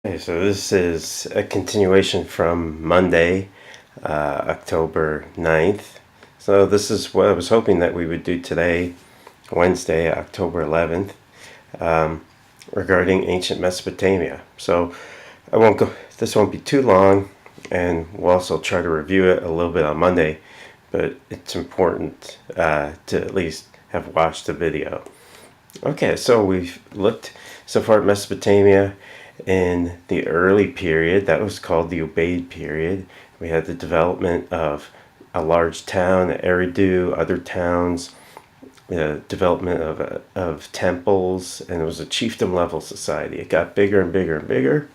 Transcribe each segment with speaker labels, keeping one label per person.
Speaker 1: Okay, so this is a continuation from Monday, October 9th. So this is what I was hoping that we would do today, Wednesday, October 11th, regarding ancient Mesopotamia. So this won't be too long, and we'll also try to review it a little bit on Monday, but it's important to at least have watched the video. Okay, so we've looked so far at Mesopotamia in the early period. That was called the Ubaid period. We had the development of a large town, Eridu, other towns, the development of temples, and it was a chiefdom level society. It got bigger and bigger and bigger.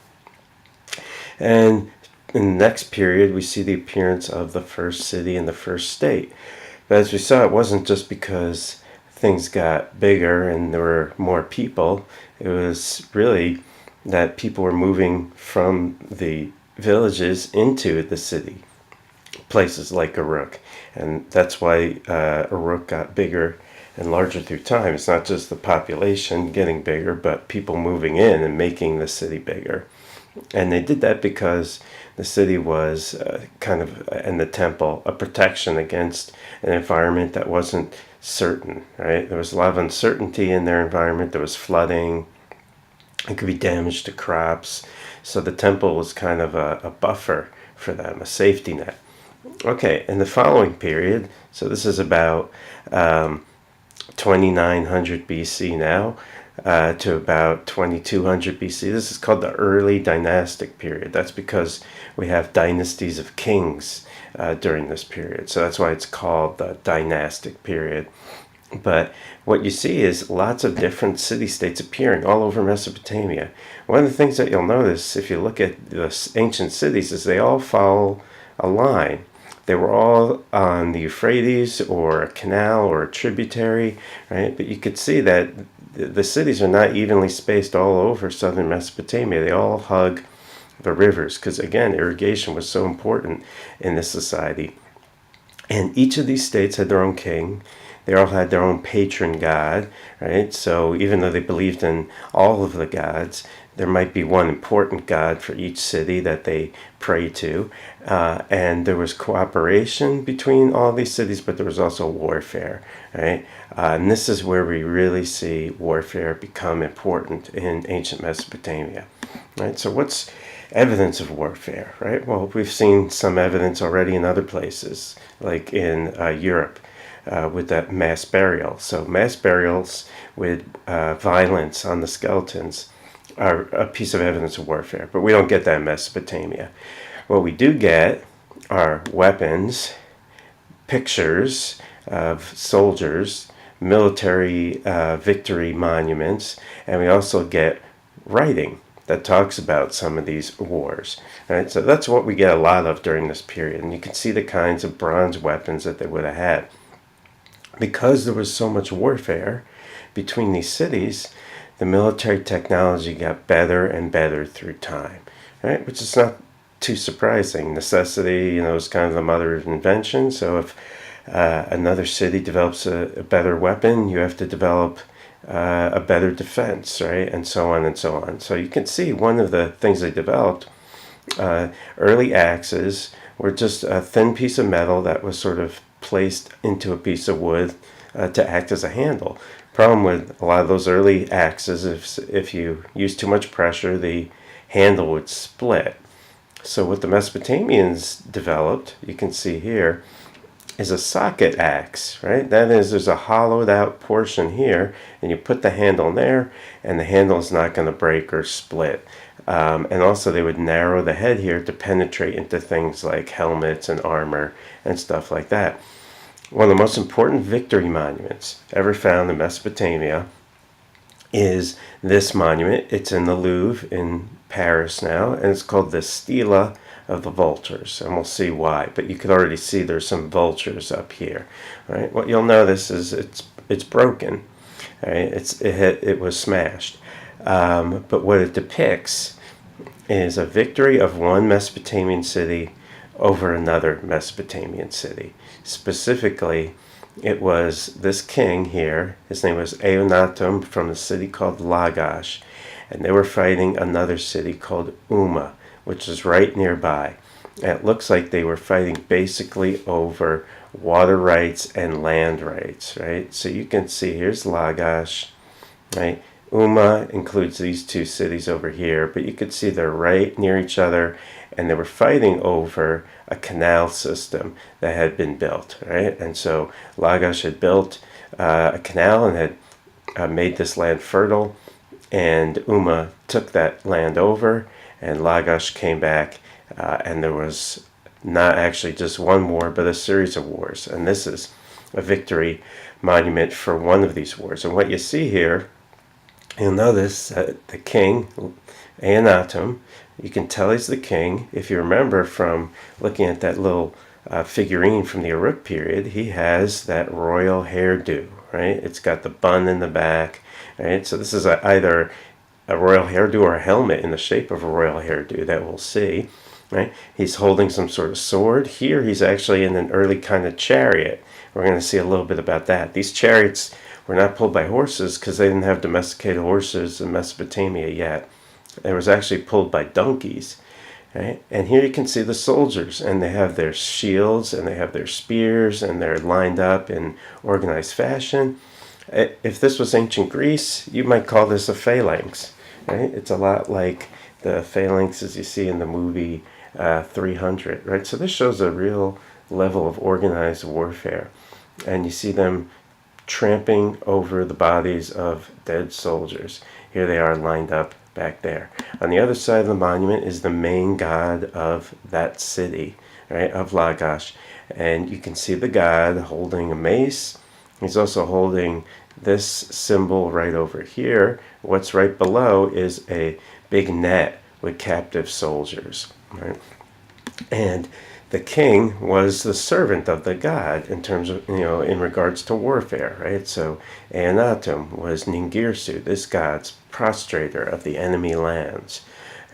Speaker 1: And in the next period, we see the appearance of the first city and the first state. But as we saw, it wasn't just because things got bigger and there were more people. It was really that people were moving from the villages into the city, places like Uruk. And that's why Uruk got bigger and larger through time. It's not just the population getting bigger, but people moving in and making the city bigger. And they did that because the city was and the temple, a protection against an environment that wasn't certain, right? There was a lot of uncertainty in their environment. There was flooding. It could be damage to crops. So the temple was kind of a buffer for them, a safety net. Okay, in the following period, so this is about 2900 BC now, to about 2200 BC. This is called the early dynastic period. That's because we have dynasties of kings during this period. So that's why it's called the dynastic period. But what you see is lots of different city-states appearing all over Mesopotamia. One of the things that you'll notice if you look at the ancient cities is they all follow a line. They were all on the Euphrates or a canal or a tributary, right? But you could see that the cities are not evenly spaced all over southern Mesopotamia. They all hug the rivers because, again, irrigation was so important in this society. And each of these states had their own king. They all had their own patron god, right? So even though they believed in all of the gods, there might be one important god for each city that they pray to. And there was cooperation between all these cities, but there was also warfare, right? And this is where we really see warfare become important in ancient Mesopotamia, right? So what's evidence of warfare, right? Well, we've seen some evidence already in other places, like in Europe. With that mass burial. So mass burials with violence on the skeletons are a piece of evidence of warfare, but we don't get that in Mesopotamia. What we do get are weapons, pictures of soldiers, military victory monuments, and we also get writing that talks about some of these wars. Right? So that's what we get a lot of during this period, and you can see the kinds of bronze weapons that they would have had. Because there was so much warfare between these cities, the military technology got better and better through time, right? Which is not too surprising. Necessity, is kind of the mother of invention. So if another city develops a better weapon, you have to develop a better defense, right? And so on and so on. So you can see one of the things they developed, early axes were just a thin piece of metal that was sort of placed into a piece of wood to act as a handle. Problem with a lot of those early axes, if you use too much pressure, the handle would split. So what the Mesopotamians developed, you can see here, is a socket axe, right? That is, there's a hollowed out portion here, and you put the handle in there, and the handle is not going to break or split. And also they would narrow the head here to penetrate into things like helmets and armor and stuff like that. One of the most important victory monuments ever found in Mesopotamia is this monument. It's in the Louvre in Paris now, and it's called the Stela of the Vultures, and we'll see why. But you could already see there's some vultures up here, right? What you'll notice is it's broken, right? It was smashed, but what it depicts is a victory of one Mesopotamian city over another Mesopotamian city. Specifically, it was this king here. His name was Eonatum from a city called Lagash, and they were fighting another city called Umma, which is right nearby. And it looks like they were fighting basically over water rights and land rights, right? So you can see here's Lagash, right? Umma includes these two cities over here, but you could see they're right near each other, and they were fighting over a canal system that had been built, right? And so Lagash had built a canal and had made this land fertile, and Umma took that land over, and Lagash came back, and there was not actually just one war, but a series of wars. And this is a victory monument for one of these wars. And what you see here, you'll notice that the king, Eannatum, you can tell he's the king. If you remember from looking at that little figurine from the Uruk period, he has that royal hairdo, right? It's got the bun in the back, right? So this is either a royal hairdo or a helmet in the shape of a royal hairdo that we'll see, right? He's holding some sort of sword. Here he's actually in an early kind of chariot. We're going to see a little bit about that. These chariots were not pulled by horses because they didn't have domesticated horses in Mesopotamia yet. It was actually pulled by donkeys, right? And here you can see the soldiers, and they have their shields and they have their spears, and they're lined up in organized fashion. If this was ancient Greece, you might call this a phalanx, right? It's a lot like the phalanxes you see in the movie 300, right? So this shows a real level of organized warfare, and you see them tramping over the bodies of dead soldiers. Here they are lined up back there. On the other side of the monument is the main god of that city, right, of Lagash. And you can see the god holding a mace. He's also holding this symbol right over here. What's right below is a big net with captive soldiers, right? And the king was the servant of the god in terms of, in regards to warfare, right? So Eannatum was Ningirsu, this god's prostrator of the enemy lands,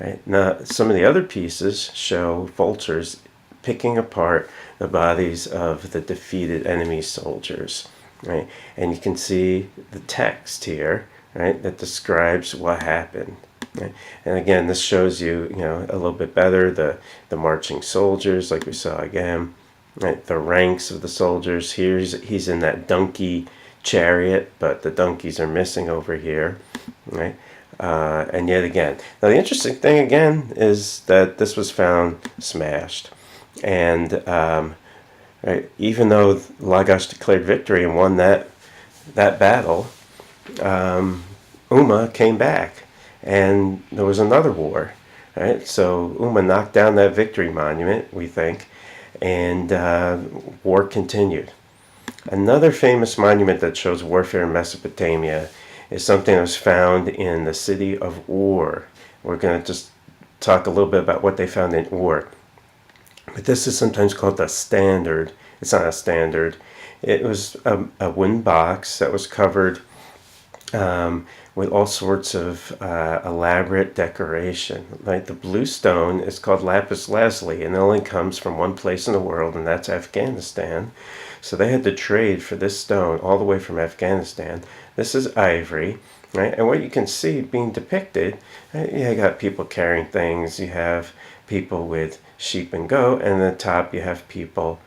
Speaker 1: right? Now, some of the other pieces show vultures picking apart the bodies of the defeated enemy soldiers, right? And you can see the text here, right, that describes what happened. Right? And again, this shows you, a little bit better the marching soldiers, like we saw again, right? The ranks of the soldiers. Here he's in that donkey chariot, but the donkeys are missing over here, right? And yet again, now the interesting thing again is that this was found smashed, and right, even though Lagash declared victory and won that battle, Umma came back. And there was another war, right? So Umma knocked down that victory monument, we think, and war continued. Another famous monument that shows warfare in Mesopotamia is something that was found in the city of Ur. We're going to just talk a little bit about what they found in Ur. But this is sometimes called the standard. It's not a standard. It was a wooden box that was covered with all sorts of elaborate decoration. Like the blue stone is called lapis lazuli, and it only comes from one place in the world, and that's Afghanistan. So they had to trade for this stone all the way from Afghanistan. This is ivory, right? And what you can see being depicted, you got people carrying things, you have people with sheep and goat, and at the top you have people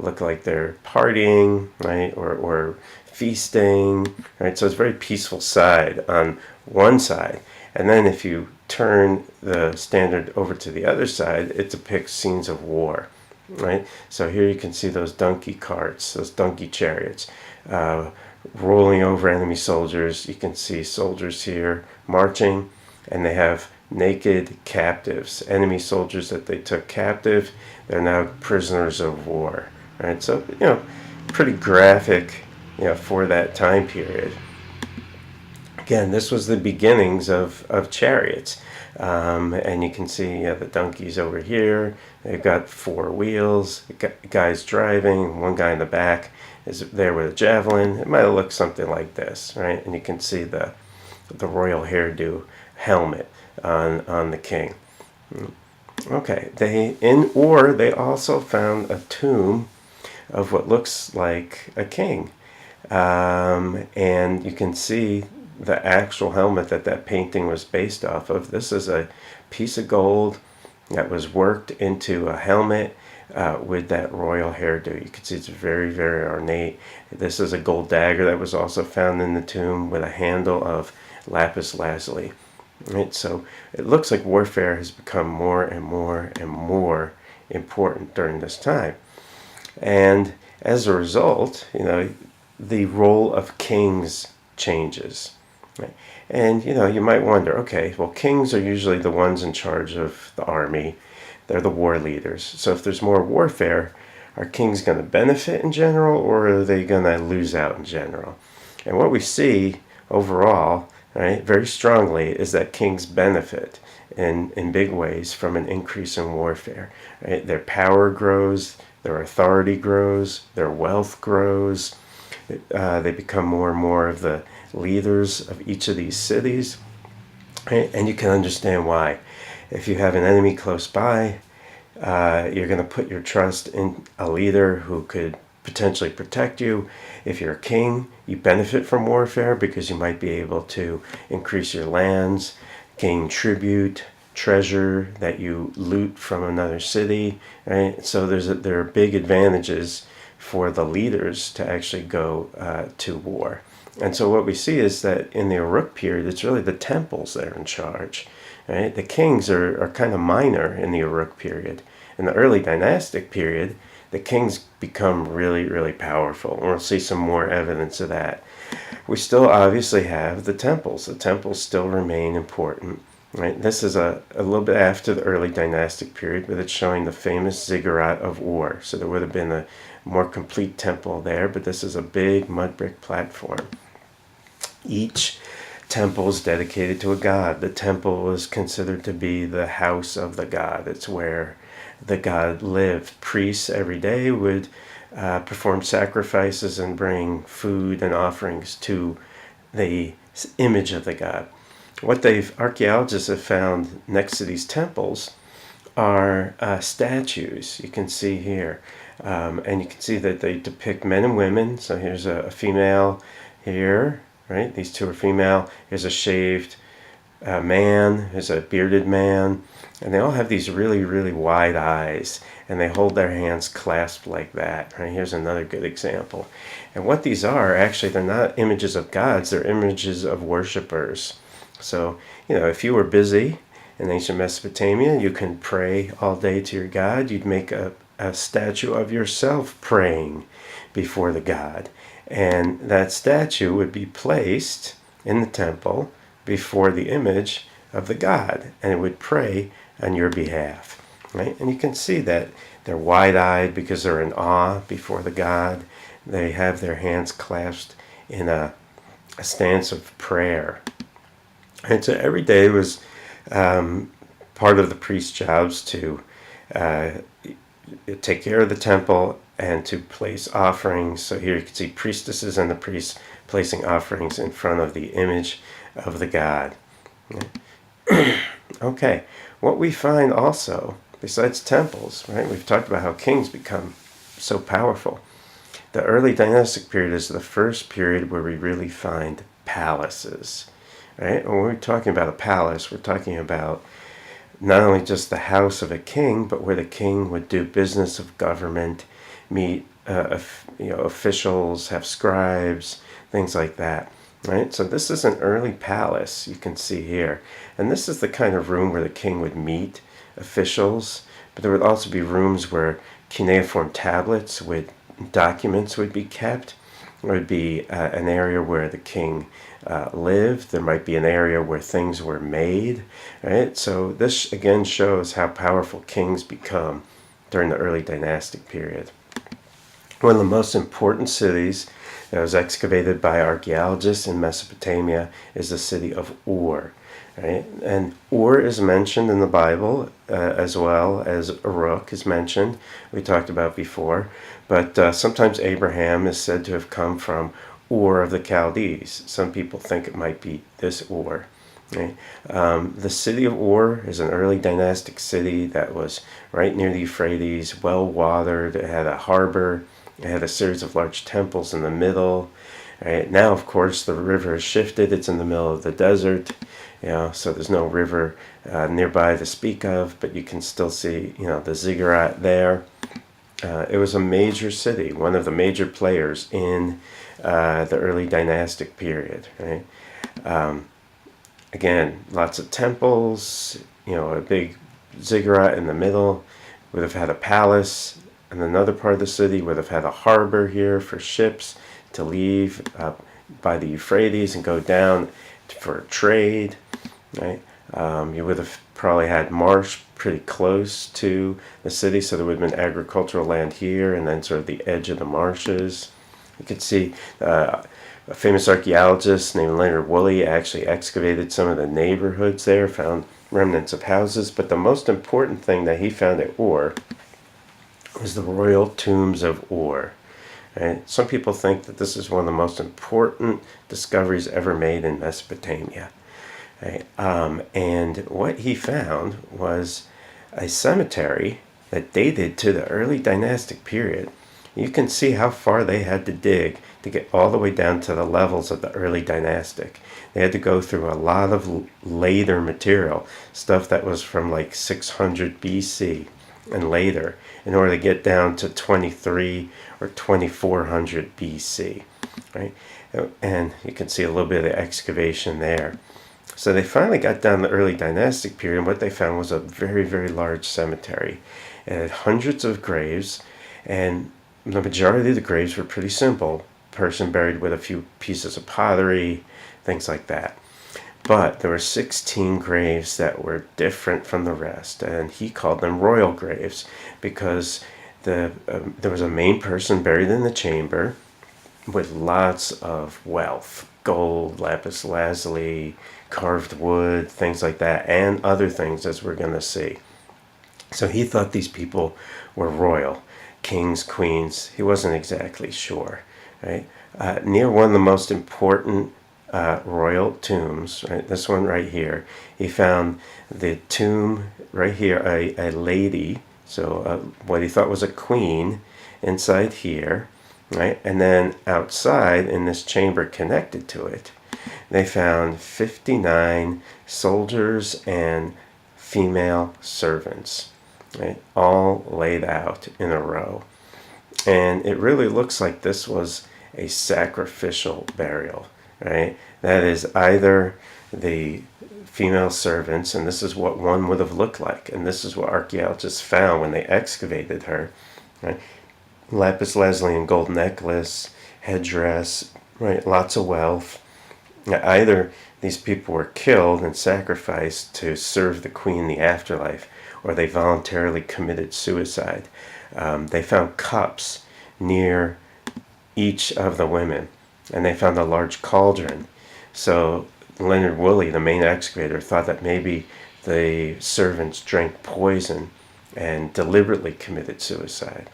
Speaker 1: look like they're partying, right, or feasting, right? So it's a very peaceful side on one side. And then if you turn the standard over to the other side, it depicts scenes of war, right? So here you can see those donkey carts, those donkey chariots, rolling over enemy soldiers. You can see soldiers here marching, and they have naked captives, enemy soldiers that they took captive. They're now prisoners of war, right? So, pretty graphic, for that time period. Again, this was the beginnings of chariots. And you can see the donkeys over here. They've got 4 wheels, guys driving, one guy in the back is there with a javelin. It might look something like this, right? And you can see the royal hairdo helmet on the king. Okay, in Ur, they also found a tomb of what looks like a king. And you can see the actual helmet that painting was based off of. This is a piece of gold that was worked into a helmet with that royal hairdo. You can see it's very, very ornate. This is a gold dagger that was also found in the tomb with a handle of lapis lazuli. Right? So it looks like warfare has become more and more and more important during this time. And as a result, the role of kings changes. Right? And, you might wonder, okay, well, kings are usually the ones in charge of the army. They're the war leaders. So if there's more warfare, are kings going to benefit in general, or are they going to lose out in general? And what we see overall, right, very strongly, is that kings benefit in big ways from an increase in warfare. Right? Their power grows, their authority grows, their wealth grows. They become more and more of the leaders of each of these cities. Right? And you can understand why. If you have an enemy close by, you're going to put your trust in a leader who could potentially protect you. If you're a king, you benefit from warfare because you might be able to increase your lands, gain tribute, treasure that you loot from another city. Right? So there are big advantages for the leaders to actually go to war. And so what we see is that in the Uruk period, it's really the temples that are in charge. Right? The kings are kind of minor in the Uruk period. In the early dynastic period, the kings become really, really powerful. And we'll see some more evidence of that. We still obviously have the temples. The temples still remain important. Right? This is a little bit after the early dynastic period, but it's showing the famous ziggurat of Ur. So there would have been a more complete temple there, but this is a big mud brick platform. Each temple is dedicated to a god. The temple was considered to be the house of the god. It's where the god lived. Priests every day would perform sacrifices and bring food and offerings to the image of the god. What archaeologists have found next to these temples are statues. You can see here. And you can see that they depict men and women. So here's a female here, right? These two are female. Here's a shaved man. Here's a bearded man. And they all have these really, really wide eyes. And they hold their hands clasped like that. Right? Here's another good example. And what these are, actually, they're not images of gods. They're images of worshipers. So, if you were busy in ancient Mesopotamia, you can pray all day to your god. You'd make a statue of yourself praying before the god. And that statue would be placed in the temple before the image of the god. And it would pray on your behalf. Right? And you can see that they're wide-eyed because they're in awe before the god. They have their hands clasped in a stance of prayer. And so every day was part of the priest's jobs to take care of the temple and to place offerings. So here you can see priestesses and the priests placing offerings in front of the image of the god. Okay, what we find also, besides temples, right? We've talked about how kings become so powerful. The early dynastic period is the first period where we really find palaces. Right? When we're talking about a palace, we're talking about not only just the house of a king, but where the king would do business of government, meet officials, have scribes, things like that. Right? So this is an early palace you can see here. And this is the kind of room where the king would meet officials, but there would also be rooms where cuneiform tablets with documents would be kept. There would be an area where the king lived. There might be an area where things were made. Right? So this again shows how powerful kings become during the early dynastic period. One of the most important cities that was excavated by archaeologists in Mesopotamia is the city of Ur. Right? And Ur is mentioned in the Bible as well as Uruk is mentioned, we talked about before. But sometimes Abraham is said to have come from Ur of the Chaldees. Some people think it might be this Ur. Right? The city of Ur is an early dynastic city that was right near the Euphrates, well watered. It had a harbor. It had a series of large temples in the middle. Right now, of course, the river has shifted. It's in the middle of the desert, so there's no river nearby to speak of, but you can still see, the ziggurat there. It was a major city, one of the major players in the early dynastic period. Right? Again, lots of temples, a big ziggurat in the middle. Would have had a palace, and another part of the city would have had a harbor here for ships to leave by the Euphrates and go down for trade. Right? You would have probably had marsh pretty close to the city, so there would have been agricultural land here, and then sort of the edge of the marshes. You could see a famous archaeologist named Leonard Woolley actually excavated some of the neighborhoods there, found remnants of houses, but the most important thing that he found at Ur was the royal tombs of Ur. Right? Some people think that this is one of the most important discoveries ever made in Mesopotamia. Right? And what he found was a cemetery that dated to the early dynastic period. You can see how far they had to dig to get all the way down to the levels of the early dynastic. They had to go through a lot of later material, stuff that was from like 600 BC and later, in order to get down to 23 or 2400 BC. Right? And you can see a little bit of the excavation there. So they finally got down the early dynastic period, and what they found was a very, very large cemetery. It had hundreds of graves, and the majority of the graves were pretty simple. Person buried with a few pieces of pottery, things like that. But there were 16 graves that were different from the rest, and he called them royal graves because there was a main person buried in the chamber with lots of wealth, gold, lapis lazuli, carved wood, things like that, and other things, as we're going to see. So he thought these people were royal, kings, queens. He wasn't exactly sure. Right? Near one of the most important royal tombs, right, this one right here, he found the tomb right here, a lady, so what he thought was a queen, inside here. Right? And then outside in this chamber connected to it, they found 59 soldiers and female servants, right? All laid out in a row. And it really looks like this was a sacrificial burial, right? That is either the female servants, and this is what one would have looked like, and this is what archaeologists found when they excavated her, right? Lapis lazuli and gold necklace, headdress, right? Lots of wealth. Now, either these people were killed and sacrificed to serve the queen in the afterlife, or they voluntarily committed suicide. They found cups near each of the women, and they found a large cauldron. So Leonard Woolley, the main excavator, thought that maybe the servants drank poison and deliberately committed suicide.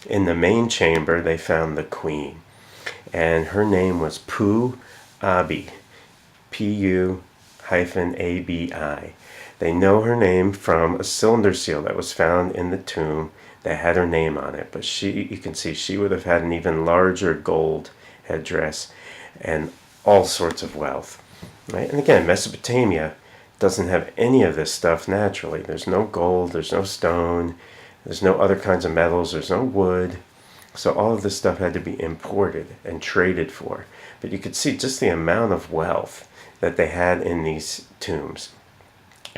Speaker 1: In the main chamber, they found the queen, and her name was Pu-Abi, P-U-A-B-I. They know her name from a cylinder seal that was found in the tomb that had her name on it, but you can see she would have had an even larger gold headdress and all sorts of wealth. Right? And again, Mesopotamia doesn't have any of this stuff naturally. There's no gold, there's no stone, there's no other kinds of metals, there's no wood. So all of this stuff had to be imported and traded for. But you could see just the amount of wealth that they had in these tombs.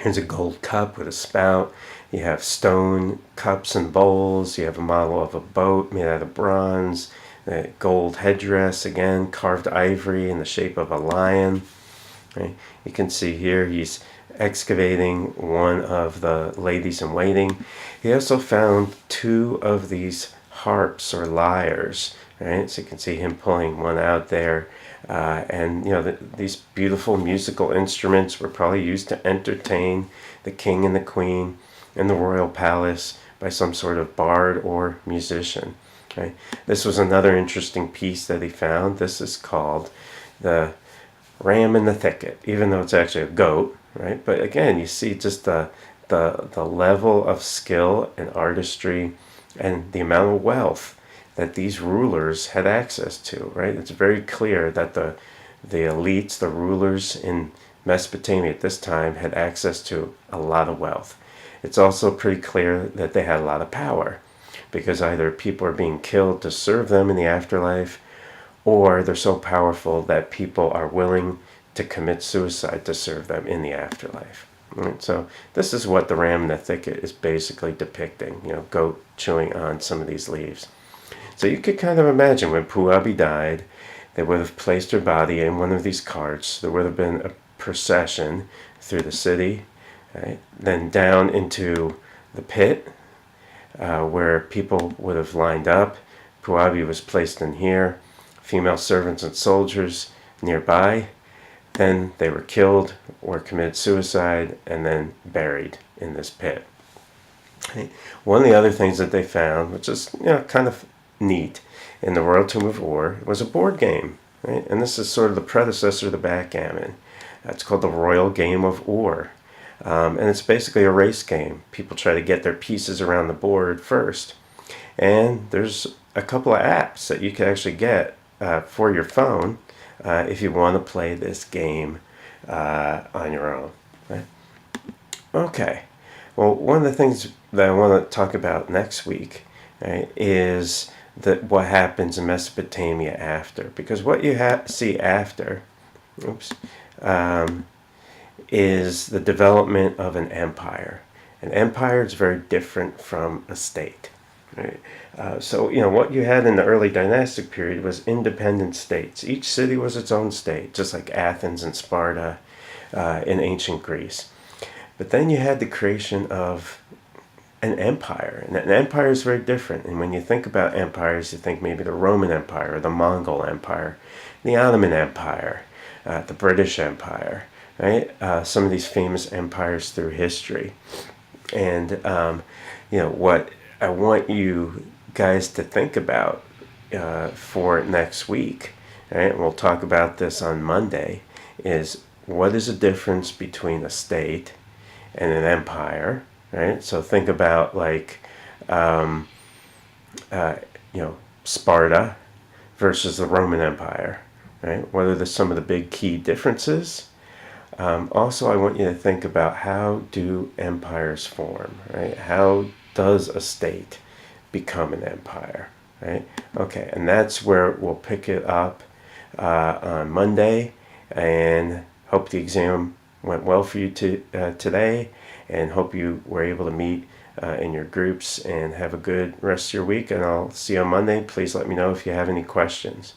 Speaker 1: Here's a gold cup with a spout. You have stone cups and bowls. You have a model of a boat made out of bronze. A gold headdress, again, carved ivory in the shape of a lion. Right? You can see here he's excavating one of the ladies in waiting. He also found two of these harps or lyres. Right? So you can see him pulling one out there. And these beautiful musical instruments were probably used to entertain the king and the queen in the royal palace by some sort of bard or musician. Okay? This was another interesting piece that he found. This is called the ram in the thicket, even though it's actually a goat, right? But again, you see just the level of skill and artistry and the amount of wealth that these rulers had access to, right? It's very clear that the elites, the rulers in Mesopotamia at this time had access to a lot of wealth. It's also pretty clear that they had a lot of power, because either people are being killed to serve them in the afterlife, or they're so powerful that people are willing to commit suicide to serve them in the afterlife. Right? So this is what the ram in the thicket is basically depicting, goat chewing on some of these leaves. So you could kind of imagine when Puabi died, they would have placed her body in one of these carts. There would have been a procession through the city, right? Then down into the pit, where people would have lined up. Puabi was placed in here, female servants and soldiers nearby. Then they were killed or committed suicide and then buried in this pit. Okay. One of the other things that they found, which is kind of neat, in the Royal Tomb of Ur, was a board game. Right? And this is sort of the predecessor to the backgammon. It's called the Royal Game of Ur. And it's basically a race game. People try to get their pieces around the board first. And there's a couple of apps that you can actually get for your phone if you want to play this game on your own. Right? Okay. Well, one of the things that I want to talk about next week, right, is what happens in Mesopotamia after. Because what you see after, is the development of an empire. An empire is very different from a state. Right? So what you had in the early dynastic period was independent states. Each city was its own state, just like Athens and Sparta in ancient Greece. But then you had the creation of an empire. And an empire is very different. And when you think about empires, you think maybe the Roman Empire, or the Mongol Empire, the Ottoman Empire, the British Empire, right? Some of these famous empires through history. And, what I want you guys to think about for next week, right? And we'll talk about this on Monday, is what is the difference between a state and an empire, right? So think about Sparta versus the Roman Empire, right? What are some of the big key differences? Also, I want you to think about, how do empires form, right? How does a state become an empire, right? Okay, and that's where we'll pick it up on Monday, and hope the exam went well for you today, and hope you were able to meet in your groups, and have a good rest of your week, and I'll see you on Monday. Please let me know if you have any questions.